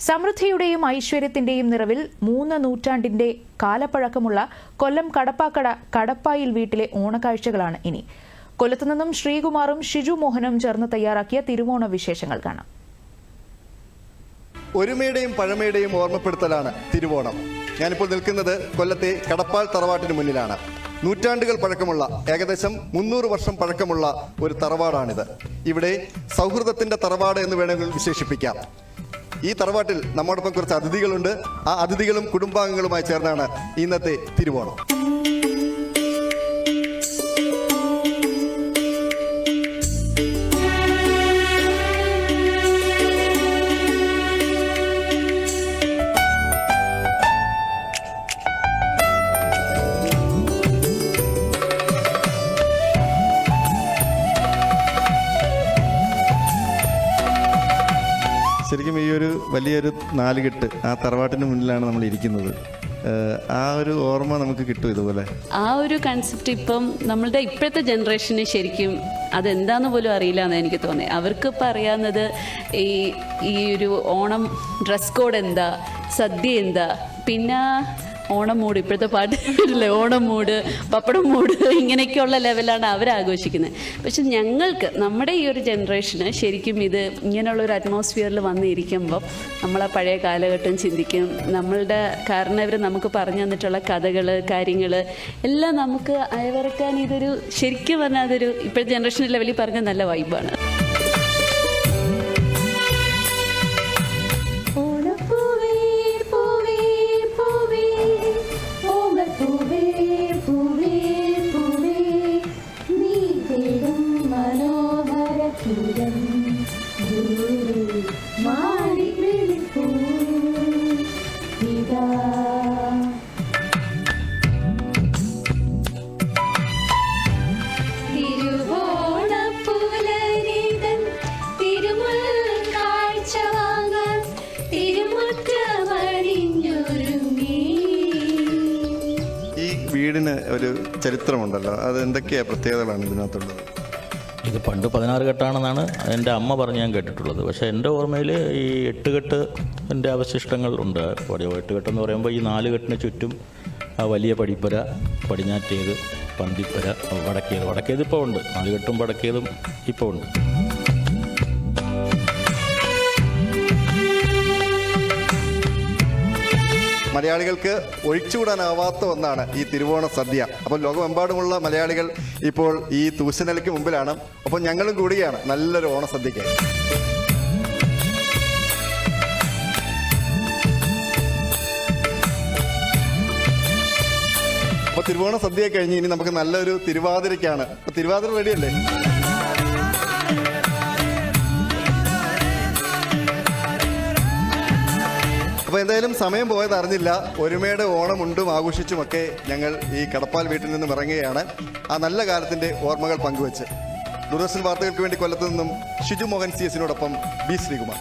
സമൃദ്ധിയുടെയും ഐശ്വര്യത്തിന്റെയും നിറവിൽ 3 നൂറ്റാണ്ടിന്റെ കാലപ്പഴക്കമുള്ള കൊല്ലം കടപ്പാക്കട കടപ്പായിൽ വീട്ടിലെ ഓണക്കാഴ്ചകളാണ് ഇനി. കൊല്ലത്തുനിന്നും ശ്രീകുമാറും ഷിജു മോഹനും ചേർന്ന് തയ്യാറാക്കിയ തിരുവോണ വിശേഷങ്ങൾ കാണാം. ഒരുമയുടെയും പഴമയുടെയും ഓർമ്മപ്പെടുത്തലാണ് തിരുവോണം. ഞാനിപ്പോൾ നിൽക്കുന്നത് കൊല്ലത്തെ കടപ്പാൽ തറവാട്ടിന് മുന്നിലാണ്. നൂറ്റാണ്ടുകൾ പഴക്കമുള്ള, ഏകദേശം 300 വർഷം പഴക്കമുള്ള ഒരു തറവാടാണിത്. ഇവിടെ സൗഹൃദത്തിന്റെ തറവാട് എന്ന് വേണമെങ്കിൽ വിശേഷിപ്പിക്കാം. ഈ തറവാട്ടിൽ നമ്മോടൊപ്പം കുറച്ച് അതിഥികളുണ്ട്. ആ അതിഥികളും കുടുംബാംഗങ്ങളുമായി ചേർന്നാണ് ഇന്നത്തെ തിരുവോണം. ശരിക്കും ഈ ഒരു വലിയൊരു നാലുകെട്ട് ആ തറവാട്ടിന് മുന്നിലാണ് നമ്മൾ ഇരിക്കുന്നത്. ആ ഒരു ഓർമ്മ നമുക്ക് കിട്ടും ഇതുപോലെ. ആ ഒരു കൺസെപ്റ്റ് ഇപ്പം നമ്മളുടെ ഇപ്പോഴത്തെ ജനറേഷന് ശരിക്കും അതെന്താന്ന് പോലും അറിയില്ല എന്ന് എനിക്ക് തോന്നി. അവർക്കിപ്പോൾ അറിയാവുന്നത് ഈ ഒരു ഓണം ഡ്രസ് കോഡ് എന്താ, സദ്യ എന്താ, പിന്നെ ഓണം മൂട്, ഇപ്പോഴത്തെ പാട്ട് ഇല്ലേ, ഓണം മൂട്, പപ്പടം മൂട്, ഇങ്ങനെയൊക്കെയുള്ള ലെവലാണ് അവരാഘോഷിക്കുന്നത്. പക്ഷെ ഞങ്ങൾക്ക്, നമ്മുടെ ഈ ഒരു ജനറേഷന് ശരിക്കും ഇത് ഇങ്ങനെയുള്ളൊരു അറ്റ്മോസ്ഫിയറിൽ വന്നിരിക്കുമ്പോൾ നമ്മളെ പഴയ കാലഘട്ടം ചിന്തിക്കും. നമ്മളുടെ കാരണവർ നമുക്ക് പറഞ്ഞു തന്നിട്ടുള്ള കഥകൾ, കാര്യങ്ങൾ എല്ലാം നമുക്ക് അയവിറക്കാൻ ഇതൊരു ശരിക്കും പറഞ്ഞാൽ അതൊരു ഇപ്പോഴത്തെ ജനറേഷൻ ലെവലിൽ പറഞ്ഞ നല്ല വൈബാണ്. വീടിന് ഒരു ചരിത്രമുണ്ടല്ലോ, അത് എന്തൊക്കെയാ പ്രത്യേകതകളാണ് ഇതിനകത്തുള്ളത്? ഇത് പണ്ട് 16 കെട്ടാണെന്നാണ് എൻ്റെ അമ്മ പറഞ്ഞ് ഞാൻ കേട്ടിട്ടുള്ളത്. പക്ഷേ എൻ്റെ ഓർമ്മയിൽ ഈ 8 കെട്ട് എൻ്റെ അവശിഷ്ടങ്ങൾ ഉണ്ട്. 8 കെട്ടെന്ന് പറയുമ്പോൾ ഈ 4 കെട്ടിന് ചുറ്റും ആ വലിയ പടിപ്പുര, പടിഞ്ഞാറ്റേത്, പന്തിപ്പുര, വടക്കേത് ഇപ്പോൾ ഉണ്ട്. 4 കെട്ടും വടക്കേതും ഇപ്പോൾ ഉണ്ട്. മലയാളികൾക്ക് ഒഴിച്ചുകൂടാനാവാത്ത ഒന്നാണ് ഈ തിരുവോണ സദ്യ. അപ്പോൾ ലോകമെമ്പാടുമുള്ള മലയാളികൾ ഇപ്പോൾ ഈ തൂശനിലയ്ക്ക് മുമ്പിലാണ്. അപ്പോൾ ഞങ്ങളും കൂടിയാണ് നല്ലൊരു ഓണസദ്യക്ക്. അപ്പോൾ തിരുവോണ സദ്യ കഴിഞ്ഞ് ഇനി നമുക്ക് നല്ലൊരു തിരുവാതിരയ്ക്കാണ്. അപ്പോൾ തിരുവാതിര റെഡിയല്ലേ? അപ്പോൾ എന്തായാലും സമയം പോയത് അറിഞ്ഞില്ല. ഒരുമയുടെ ഓണം ഉണ്ടും ആഘോഷിച്ചുമൊക്കെ ഞങ്ങൾ ഈ കടപ്പാൽ വീട്ടിൽ നിന്നും ഇറങ്ങുകയാണ്, ആ നല്ല കാലത്തിൻ്റെ ഓർമ്മകൾ പങ്കുവെച്ച്. ദൂരദർശൻ വാർത്തകൾക്ക് വേണ്ടി കൊല്ലത്ത് നിന്നും ഷിജു മോഹൻ CS-നോടൊപ്പം ബി ശ്രീകുമാർ.